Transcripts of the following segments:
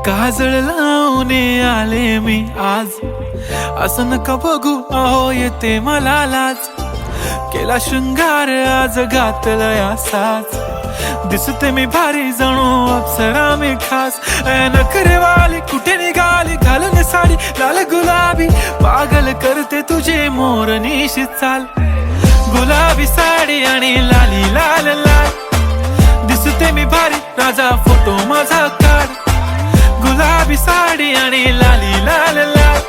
काजळ लावून आले मी आज, असं नका बघू अहो येते मला लाज. केला शृंगार आज घातला साज, दिसते मी भारी जणू अप्सरा मी खास. नखरेवाली कुठे निघाली घालून साडी लाल गुलाबी, पागल करते तुझे मोरनीशी चाल. गुलाबी साडी आणि लाली लाल लाल, दिसते मी भारी राजा फोटो माझा काढ. गुलाबी साडी आणि लाली लाल लाल,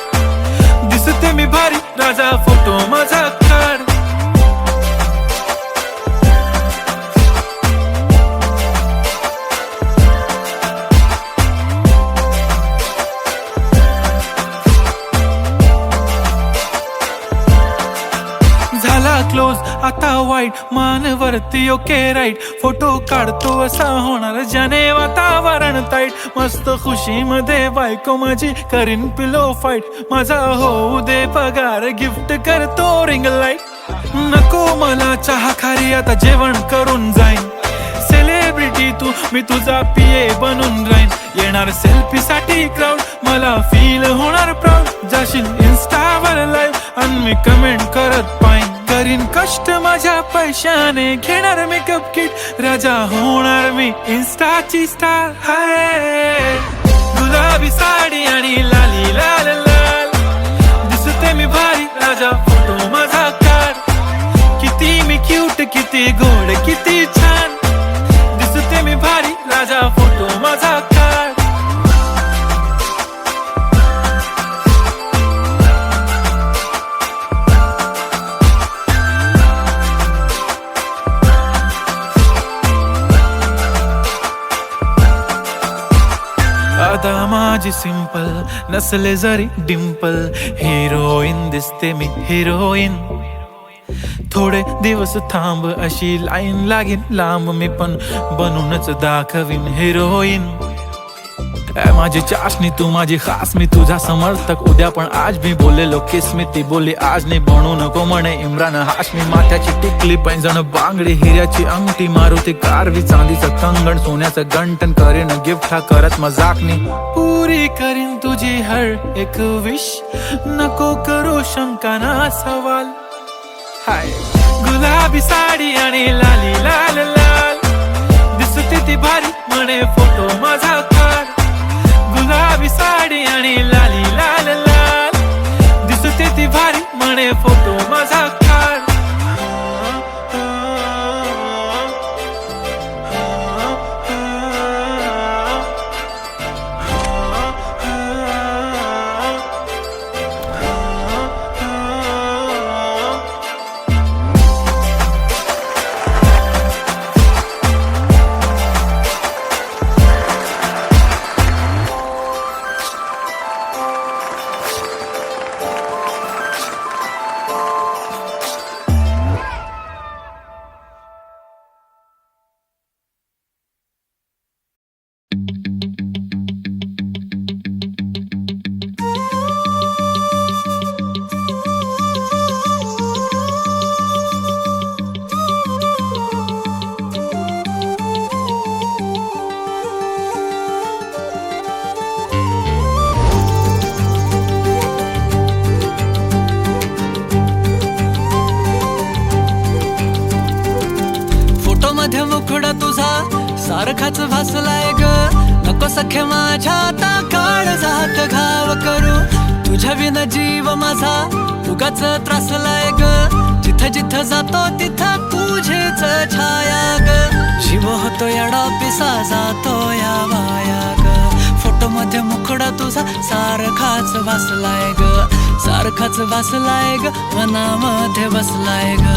दिसते मी भारी राजा फोटो माझा काढ. झाला क्लोज आता वाईट, मानवरती ओके राईट. फोटो काढतो असा होणार ज्याने वातावरण ताईट. मस्त खुशी मध्ये बायको माझी करीन पिलो फाईट. माझा होऊ दे पगार गिफ्ट करतो रिंग लाईट. नको मला चहा खारी आता जेवण करून जाईन. सेलिब्रिटी तू मी तुझा पिये बनून राहीन. येणार सेल्फी साठी क्राऊड मला फील होणार प्राऊड. जाशील इन्स्टावर लाईव्ह आणि मी कमेंट करत पाईन. करीन कष्ट माझ्या पैशाने घेणार मेकअप किट. राजा होणार मी इन्स्टाची स्टार. हाय गुलाबी साडी आणि लाली लाल लाल, दिसते मी भारी राजा फोटो माझा काढ. किती मी क्यूट किती गोड किती छान, दिसते मी भारी राजा फोटो माझा काढ. आता माझी सिंपल नसले जरी डिंपल, हिरोईन दिसते मी हिरोईन. थोडे दिवस थांब अशी लाईन लागेल लांब, मी पण बनूनच दाखवीन हिरोईन. माझी चाशनी तू माझी खास, मी तुझा समर्थक उद्या पण आज मी बोललेलो किस मी. ती बोलली आज नाही बनू नको म्हणे इम्रान हाशमी. माथ्याची टिकली पैंजण बांगडी हिऱ्याची अंगठी, मारुती कारवी चांदीचं कंगण सोन्याचं गंटन. करीन गिफ्ट हा करत मजाकनी, पुरी करीन तुझी हर एक विश. नको करू शंका ना सवाल. हाय गुलाबी साडी आणि लाली लाल लाल, दिसते ती भारी म्हणे फोटो माझा काढ. गुलाबी साडी आणि लाली लाल लाल, दिसते ती भारी म्हणे फोटो माझा काढ. मुखडा तुझा सारखाच भासलाय ग. नको सख्य माझ्या आता काळ जात घाव करू. तुझ्या विना जीव माझा उगाच त्रासलाय ग. जिथं जिथं जातो तिथं तुझीच छाया ग. जीव होतो येडा पिसा जातो या वाया ग. फोटो मध्ये मुखडा तुझा सारखाच भासलाय ग. सारखाच भासलाय ग, मनामध्ये बसलाय ग.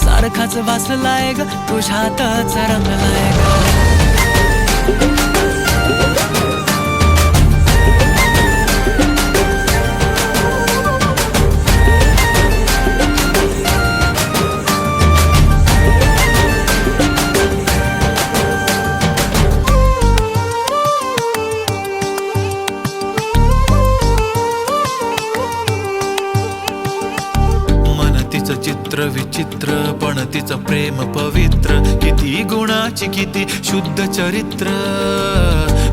सारखाच भासलाय ग, तुझ्यातच रंगलाय ग. चित्र विचित्र पण तिचं प्रेम पवित्र. किती गुणाची किती शुद्ध चरित्र,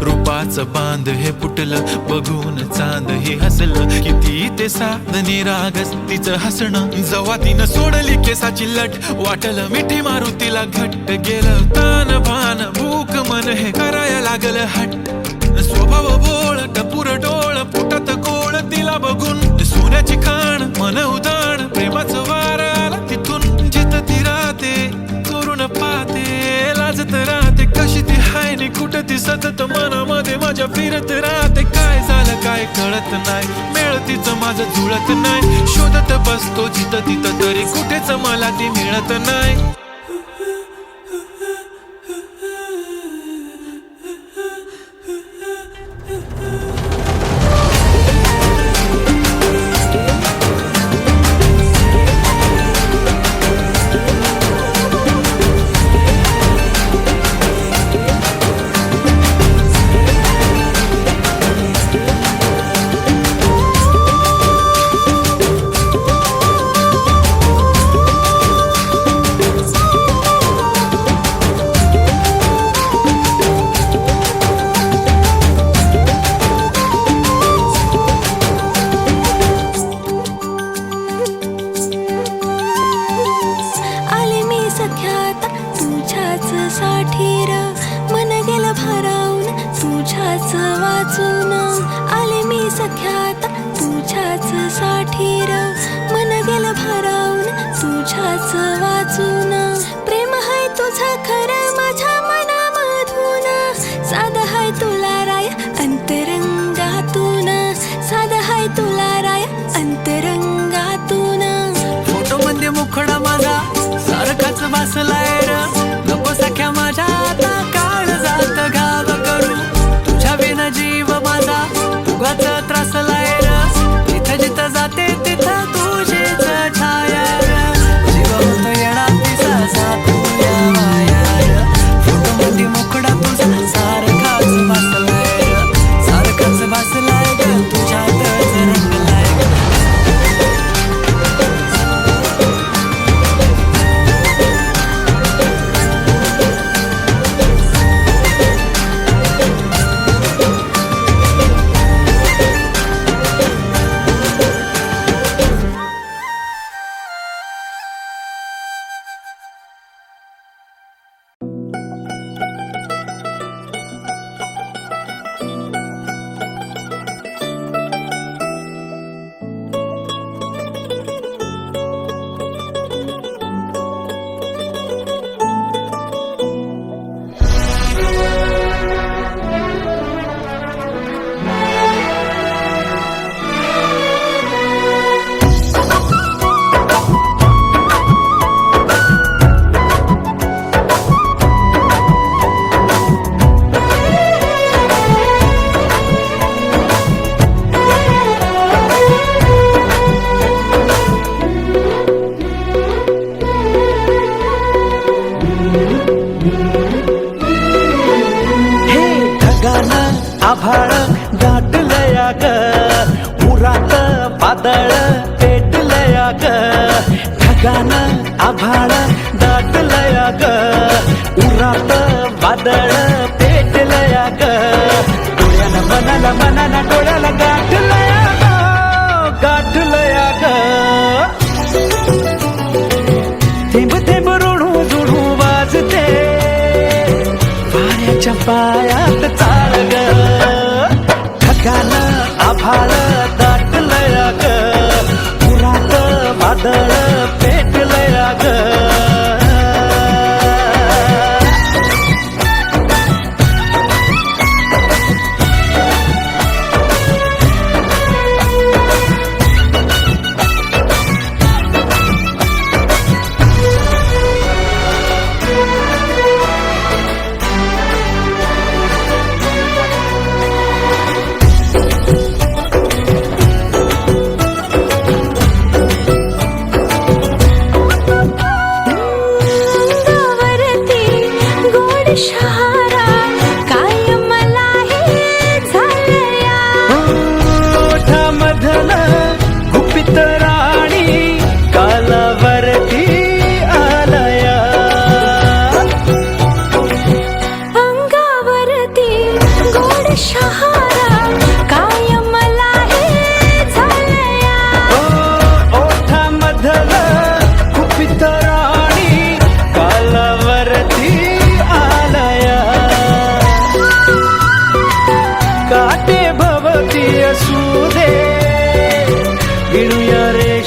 रूपाचं बांध हे फुटलं, बघून चांद हे हसलं. किती ते साधनी रागस तिचं हसणं, जवा तिनं सोडली केसाची लट, वाटलं मिठी मारू तिला घट्ट. गेलं तान भान भूक मन हे करायला लागलं हट्ट. स्वभाव बोळ टपूर डोळ पोटात गोळ, तिला बघून सोन्याची खाण मन उदाण. प्रेमाचं वार आला तिथून, जिथं ती राहते करून पाहते, लाजत राहते कशी ती हाय नि कुठं ती सतत मनामध्ये माझ्या फिरत राहते. काय झालं काय कळत नाही, मेळ तिचं माझं जुळत नाही. शोधत बसतो जिथं तिथं तरी कुठेच मला ती मिळत नाही. प्रेम हाय तुझं खरं माझ्या मनामधून, साधं हाय तुला राय अंतरंगातून, साधं हाय तुला राय अंतरंगातून. फोटो मध्ये मुखडा माझा सारखाच बसलाय र, नको सख्या माझ्या आता काळ जात घाव करू. तुझ्या विना जीव माझा उगाच त्रासलाय र, जिथं जिथं जाते तिथं तुझीच छाया र. जीव होतो येणार तिचा साथूया माया र, फोटो मध्ये मुखडा तुझा सारखाच बसलाय र, सारखाच बसलाय ग तुझ्यातच रंगलाय ग. आभाळ दाटलया ग, उरात वादळ पेटलया ग. ढगानं आभाळ दाटलया ग, उरात वादळ पेटलया ग. डोळ्यानं मनाला मनाला डोळ्याला गाठलया ग, गाठलया ग. थेंब थेंब ऋणू जुळू वाजते, पाण्याच्या पायात चाळ ग. ढगानं आभाळ दाटलया ग, उरात वादळ पेटलया ग.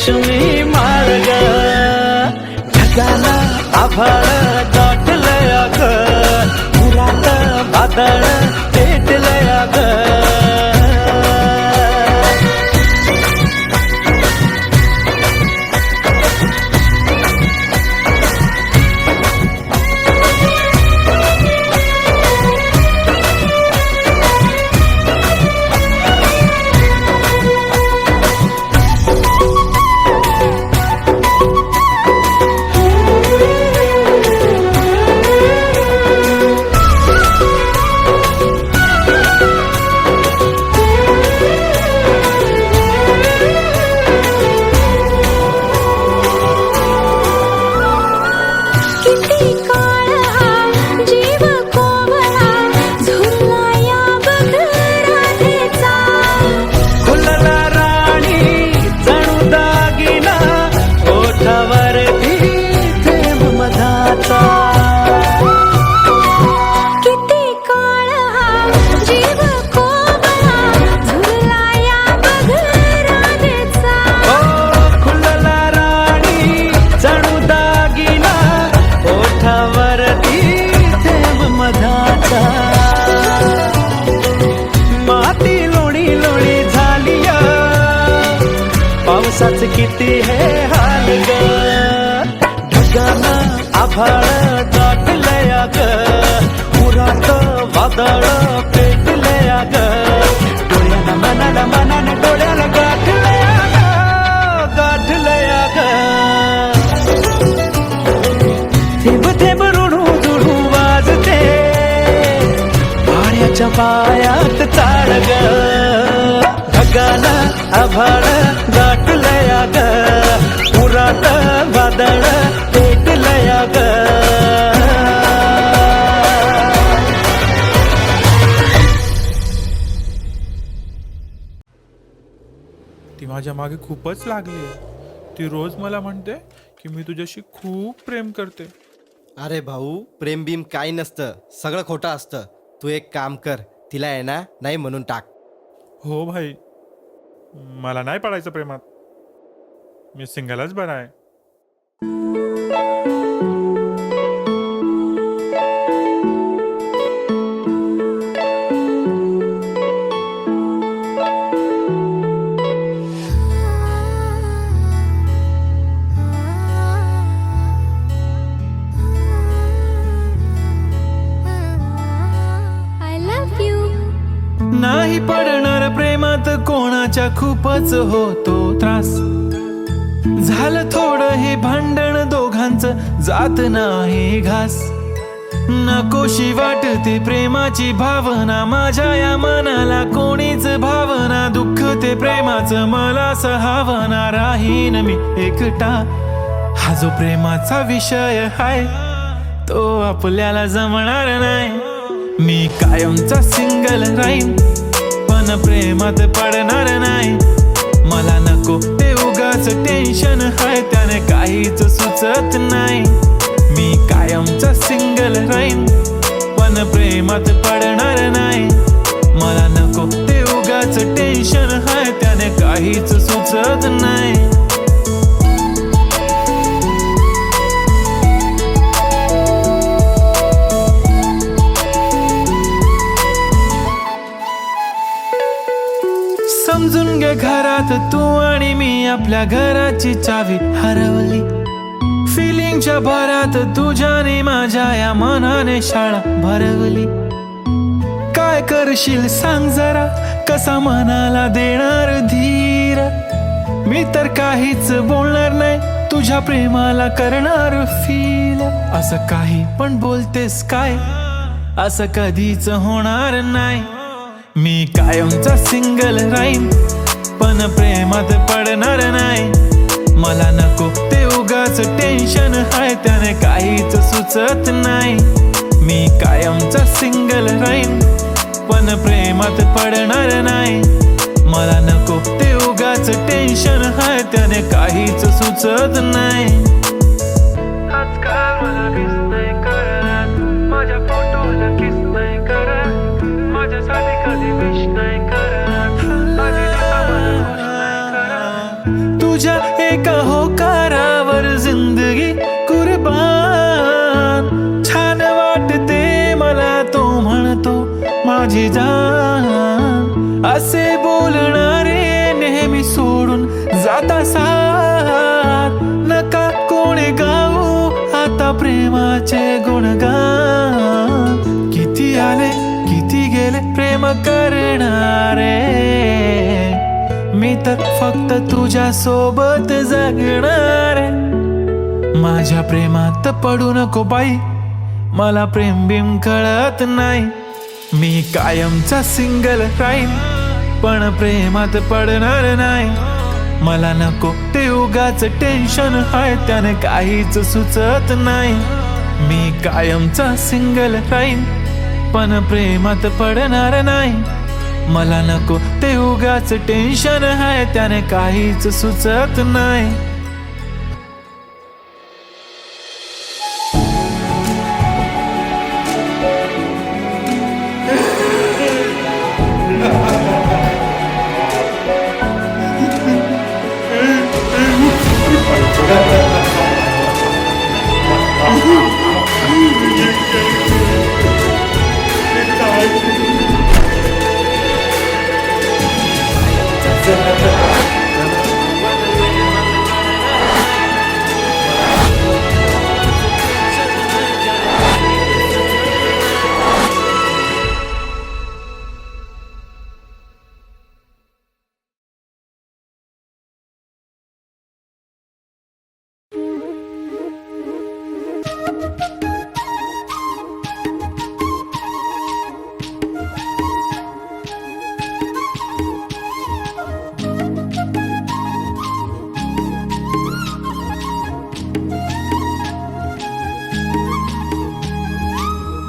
लक्ष्मी माळ ग ढगाला आभाळ दाटलंय ग पुरात वादळ पेटलंय ग किती काळ हा जीव कोवळा झुरला या बघ राधेचा फुलला राणी जणू दागिना ओठावर थेंब मधाचा किती काळ हा जीव कोवळा झुरला या बघ राधेचा फुलला राणी जणू दागिना ओठावरती थेंब मधाचा माती लोणी लोणी झाली पावसाच किती हे हाल ग ढगानं आभाळ दाटलंय ग पुरात वादळ पेटलंय ग डोळ्याला मनाला मनाने डोळ्याला गाठलंय ग थेंब थेंब रुणू जुळू वाजते पाण्याच्या पायात चाळ ग ढगाला आभाळ दाटलंय ग पुरात वादळ पेटलंय ग ती माझ्या मागे खूपच लागली. ती रोज मला म्हणते की मी तुझ्याशी खूप प्रेम करते. अरे भाऊ प्रेम बीम काही नसतं, सगळं खोटं असतं. तू एक काम कर, तिला आहे ना नाही म्हणून टाक. हो भाई, मला नाही पडायचं प्रेमात. मी सिंगलच बरा आहे. I love you. नाही पडणार प्रेमात कोणाच्या खूपच होतो त्रास. झालं थोडं हे भांडण दोघांचं जात नाही घास. नकोशी वाटते प्रेमाची भावना माझ्या या मनाला कोणीच भावना. दुःख ते प्रेमाचं मला सहावना. राहीन मी एकटा. हा जो प्रेमाचा विषय हाय तो आपल्याला जमणार नाही. मी कायमचा सिंगल राहीन पण प्रेमात पडणार नाही. मला नको ते उगाच टेन्शन हाय त्याने काहीच सुचत नाही. मी कायमचा सिंगल राहीन पण प्रेमात पडणार नाही. मला नको ते उगाच टेन्शन हाय त्याने काहीच सुचत नाही. समजून घे घरात तू आणि मी आपल्या घराची चावी हरवली. फिलिंगच्या भरात तुझ्याने माझ्या या मनाने शाळा भरवली. काय करशील सांग जरा, कसा मनाला देणार धीर. मी तर काहीच बोलणार नाही, तुझ्या प्रेमाला करणार फील. असं काही पण बोलतेस काय, असं कधीच होणार नाही. मी कायमचा सिंगल राहीन पण प्रेमात पडणार नाही. मला नको ते उगाच टेन्शन हाय त्याने काहीच सुचत नाही. मी कायमचा सिंगल राहीन पण प्रेमात पडणार नाही. मला नको ते उगाच टेन्शन हाय त्याने काहीच सुचत नाही. आजकाल मला मिस नाही करत, माझ्या फोटोला किस नाही करत, माझ्यासाठी कधी विश नाही करत, तुझ्या एक माझी जान. असे बोलणारे नेहमी सोडून जाता साथ. नका कोणी गाऊ आता प्रेमाचे गुणगान. किती आले किती गेले प्रेम करणारे, मी तर फक्त तुझ्या सोबत जगणारे. माझ्या प्रेमात पडू नको बाई, मला प्रेम बिम कळत नाही. मी कायमचा सिंगल राहील, पण प्रेमात पडणार नाही. मला नको ते उगाच टेन्शन आहे, त्याने काहीच सुचत नाही. मी कायमचा सिंगल राहील, पण प्रेमात पडणार नाही. मला नको ते उगाच टेन्शन आहे, त्याने काहीच सुचत नाही.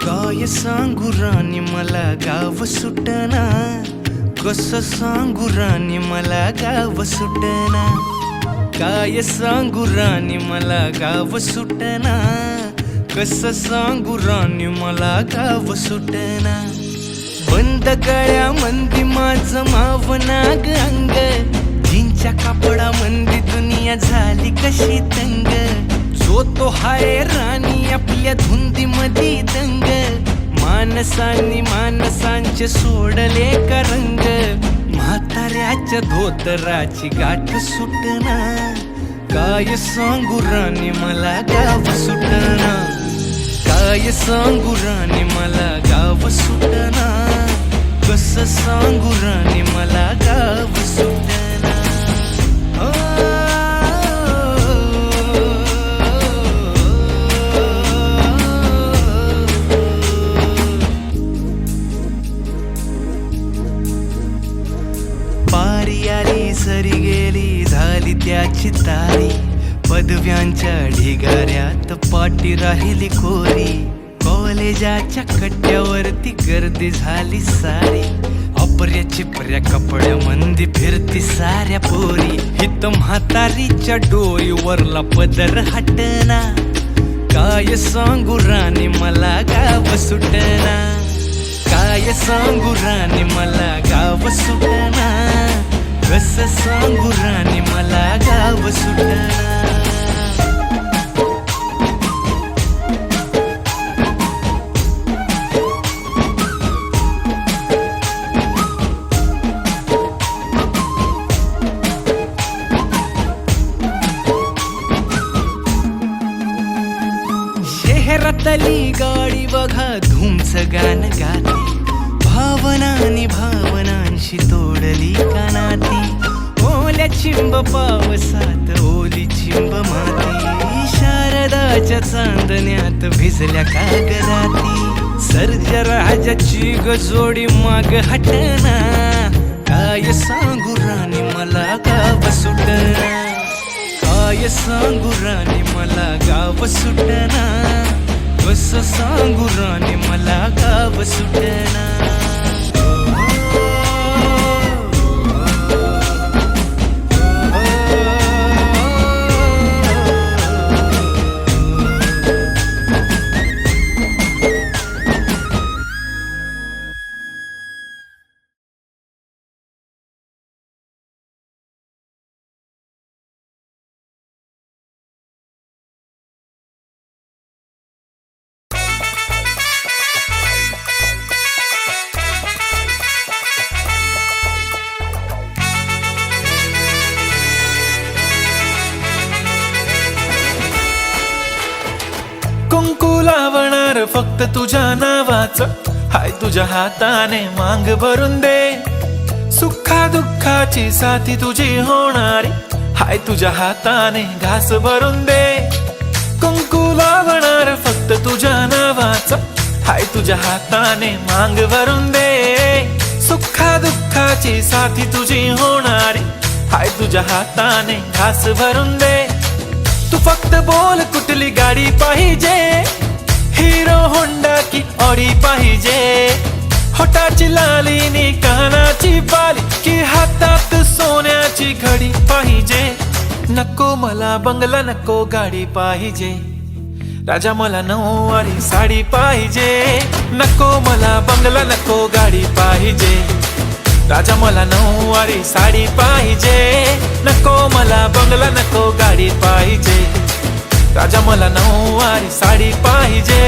काय सांगू राणी मला गाव सुटना, कसं सांगू राणी मला गाव सुटना. काय सांगू राणी मला गाव सुटना, कसं सांगू राणी मला गाव सुटना. बंद गळ्या मंदी माझं मावनाग अंग, जींच्या कापडा मंदी दुनिया झाली कशी तंग. जो तो हाय राणी आपल्या धुंदी मधी दंग, माणसांनी माणसांचे सोडले का रंग. म्हाताऱ्याच्या धोतराची गाठ सुटना, काय सांगू राणी मला गाव सुटना. काय सांगू राणी मला गाव सुटना, कसं सांगू राणी मला गाव सुटना. पारी आली सरी गेली झाली त्याची तारी, पदव्यांच्या ढिगाऱ्यात पाठी राहिली कोरी. कॉलेजाच्या कट्ट्यावरती गर्दी झाली सारी, अपर्या चिपऱ्या कपड्या मंदी फिरती साऱ्या पोरी. हित म्हातारीच्या डोईवरला पदर हटना, काय सांगू राणी मला गाव सुटना. काय सांगू राणी मला गाव सुटना, कसं सांगू राणी मला गाव सुटना. शहरातली गाडी बघा धूमचं गाणं गाते, भावनांनी भावनांशी तोडली कानाती. ओल्या चिंब पावसात ओली चिंब माती, शारदाच्या चांदण्यात भिजल्या कागदाती. सर्जराजाची गजोडी माग हटना, काय सांगू राणी मला गाव सुटना. काय सांगू राणी मला गाव सुटना, कसं सांगू राणी मला गाव सुटना. लावणार फक्त तुझ्या नावाचं, हाय तुझ्या हाताने मांग भरून दे. सुखा दुःखाची साथी तुझी होणारी, हाय तुझ्या हाताने घास भरून दे. कुंकू लावणार फक्त तुझ्या नावाचं, हाय तुझ्या हाताने मांग भरून दे. सुखा दुःखाची साथी तुझी होणारी, हाय तुझ्या हाताने घास भरून दे. तू फक्त बोल कुठली गाडी पाहिजे, हिरो होंडा की ऑडी पाहिजे. होटाची लाली नी कानाची बाली, की हातात सोन्याची घडी पाहिजे. नको मला बंगला, नको गाडी पाहिजे. राजा मला नऊवारी साडी पाहिजे. नको मला बंगला, नको गाडी पाहिजे. राजा मला नऊवारी साडी पाहिजे. नको मला बंगला, नको गाडी पाहिजे. राजा मला नऊवारी साडी पाहिजे.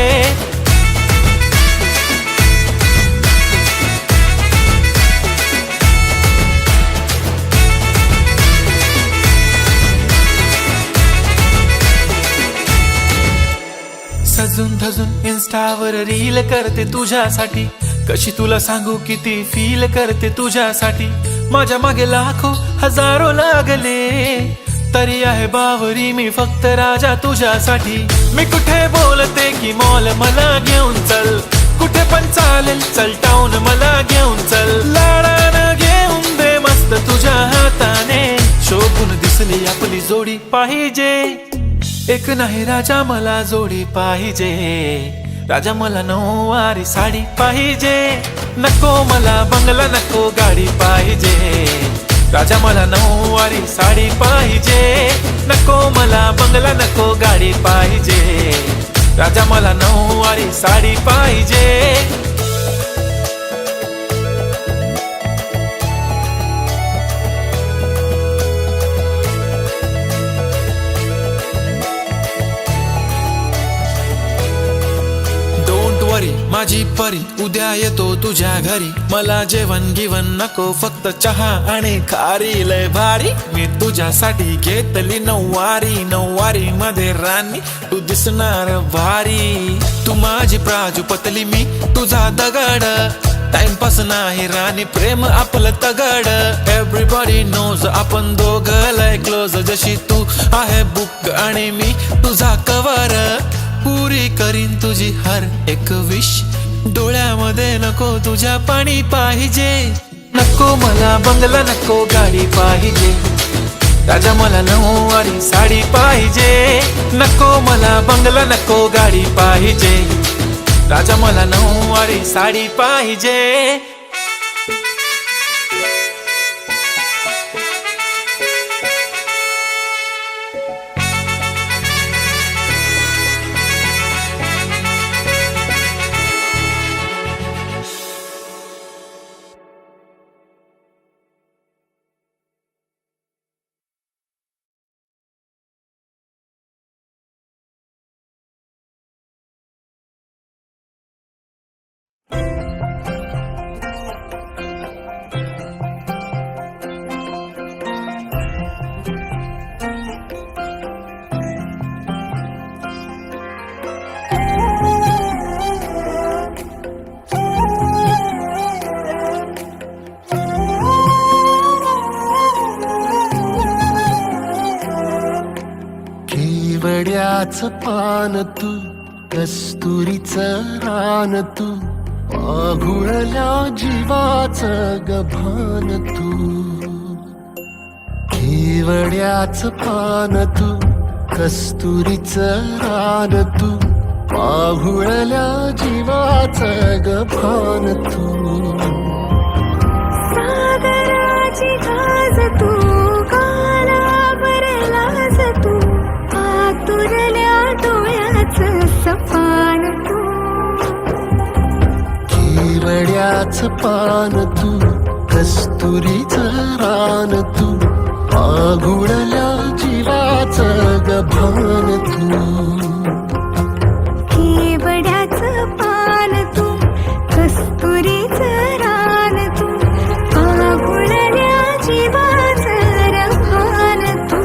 सजून धजून इन्स्टावर रील करते तुझ्यासाठी, कशी तुला सांगू किती फील करते तुझ्यासाठी. माझ्या मागे लाखो हजारो लागले, तरी आहे बावरी मी फक्त राजा तुझ्यासाठी. मी कुठे बोलते की मॉल मला घेऊन चल, कुठे पण चालेल चल टाऊन मला घेऊन चल. लाडानं घेऊन दे मस्त तुझ्या हाताने, शोभून दिसली आपली जोडी पाहिजे. एक नाही राजा मला जोडी पाहिजे. राजा मला नऊवारी साडी पाहिजे. नको मला बंगला, नको गाडी पाहिजे. राजा मला नऊवारी साडी पाहिजे. नको मला बंगला, नको गाडी पाहिजे. राजा मला नऊवारी साडी पाहिजे. माझी परी उद्या येतो तुझ्या घरी. मला जेवण गिवण नको, फक्त चहा आणि खारी लय भारी. मी तुझ्यासाठी घेतली नऊवारी, नऊवारी मध्ये राणी तू दिसणार भारी. तू माझी प्राजूपतली, मी तुझा दगड. टाइमपास नाही राणी, प्रेम आपलं तगड. एव्हरीबॉडी नोज आपण दोघं लय क्लोज. जशी तू आहे बुक आणि मी तुझा कवर. पुरी करीन तुझी हर एक विश. डोळ्यामध्ये नको तुझ्या पाणी पाहिजे. नको मला बंगला, नको गाडी पाहिजे. राजा मला नऊवारी साडी पाहिजे. नको मला बंगला, नको गाडी पाहिजे. राजा मला नऊवारी साडी पाहिजे. केवड्याचं पान तू, कस्तुरीचं रान तू, आघुळल्या जीवाचं गभान तू. केवड्याचं पान तू, कस्तुरीचं रान तू, आघुळल्या जीवाचं गभान तू. सागराची गाज तू, गालावर लाज तू, आतुरल्या डोळ्याचं सपान तू. केवड्याचं पान तू, कस्तुरीचं रान तू, आघुळल्या जीवाचं गभान तू. केवड्याचं पान तू, कस्तुरीचं रान तू, आघुळल्या जीवाचं रभान तू.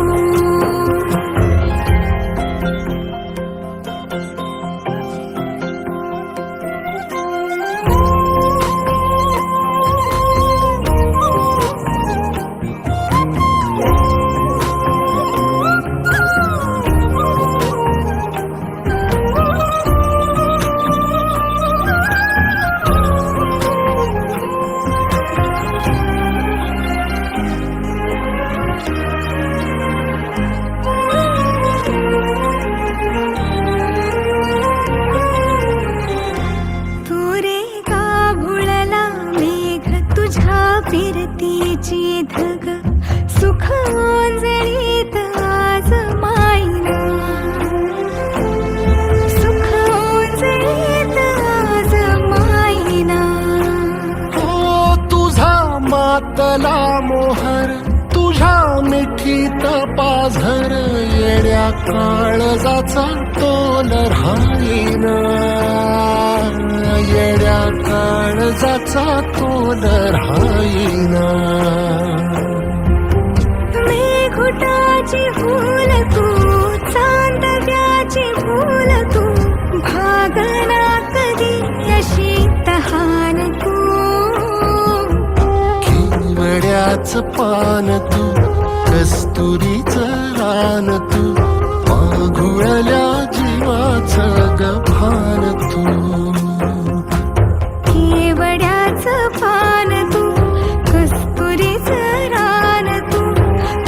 फिरतीची धग सुख ओंजळीत आज माईना सुख ओंजळीत आज माईना तो तुझा मातला मोहर तुझ्या मिठीत पाझर येड्या काळजाचा तोल राहीना येड्या काळजाचा तोल राहीना मेघुटाची फूल तू चांदव्याची फूल तू भागना कधी अशी तहान तू केवड्याच पान तू कस्तुरीचं रान तू माघुळल्या जीवाचं गभान तू केवड्याचं पान तू कस्तुरीचं रान तू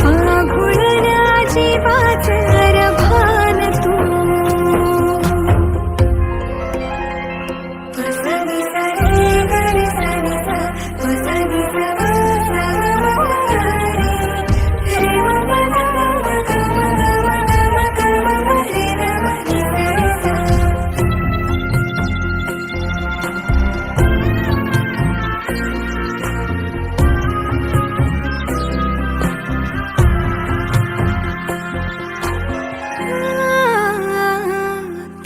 आघुळल्या जीवाचं रभान तू वसनी सरे गरे सरे सा वसनी सवा रे मा गा मा गा मा रे मा रे सा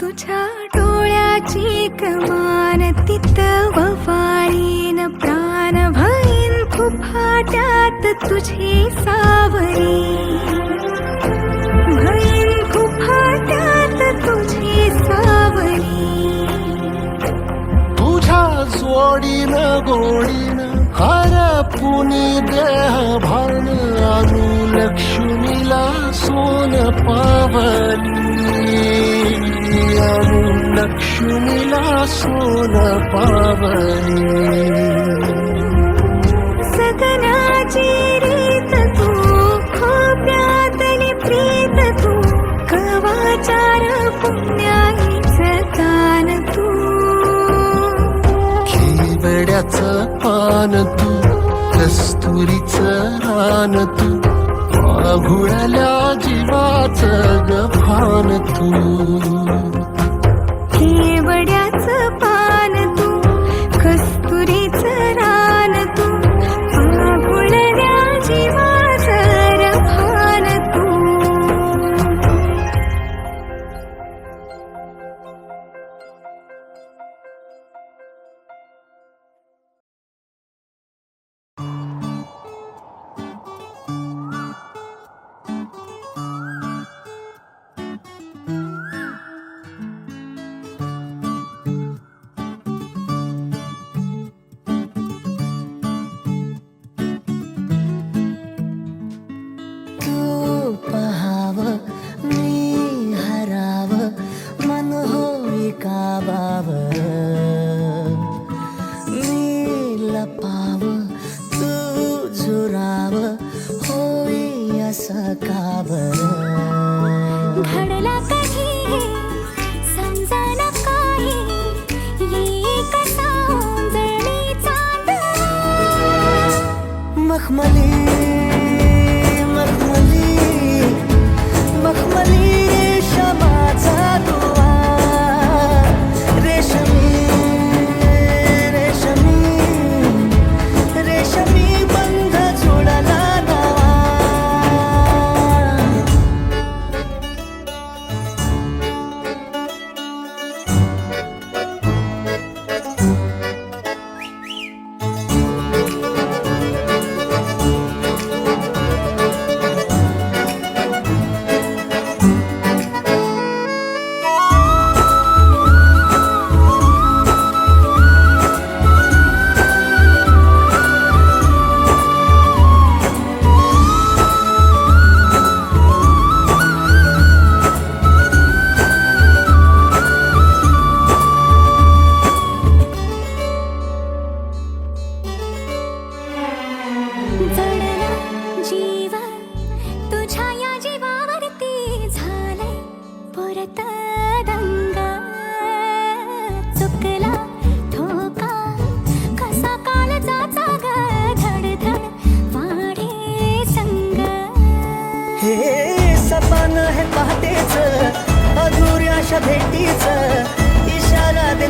तुझ्या डोळ्याची कमान तिथं ववाळीन प्राण भईन फुफाट्यात तुझी सावरी भईन फुफाट्यात तुझी सावरी तुझ्या जोडीनं गोडीनं हरपुनी देह भान अनुलक्ष्मीला सोन पावली अनुलक्ष्मीला सोन पावली सगनाची रीत तू खोप्यातली प्रीत तू कवाचार पुण्याईचं दान तू केवड्याचं पान तू कस्तुरीचं रान तू माघुळल्या जीवाचं गभान तू केवड्याचं पान तू कस्तुरीचं रान तू आघुळल्या जीवाचं रभान तू तू पहाव मी हराव मन होई काबाव मी लपाव तू झुराव होई असं का बरं घडला कधी समजायला काही ये कसा ओंजळी चांद मखमली मखमली मखमली रेशमाचा दुवा रेशमी रेशमी रेशमी बंध जोडला नवा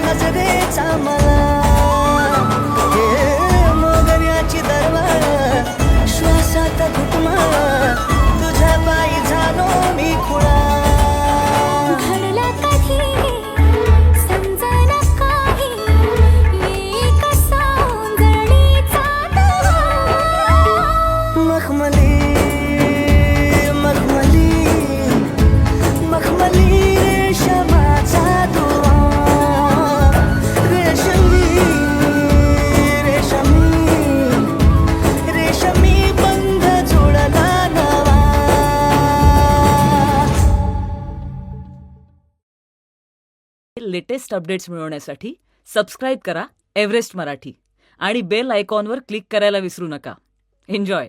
नजरेचा मला हे मोगऱ्याची दरवाळ श्वासात घुटमाळ तुझ्या पायी झालो मी खुळा घडलं कधी समजना काही एक सौंदर्याचा मखमली मखमली मखमली रेशमाचा दुवा रेशमी रेशमी रेशमी बंध जुळला नवा लेटेस्ट अपडेट्स मिळवण्यासाठी सबस्क्राईब करा एव्हरेस्ट मराठी आणि बेल आयकॉनवर क्लिक करायला विसरू नका. एन्जॉय.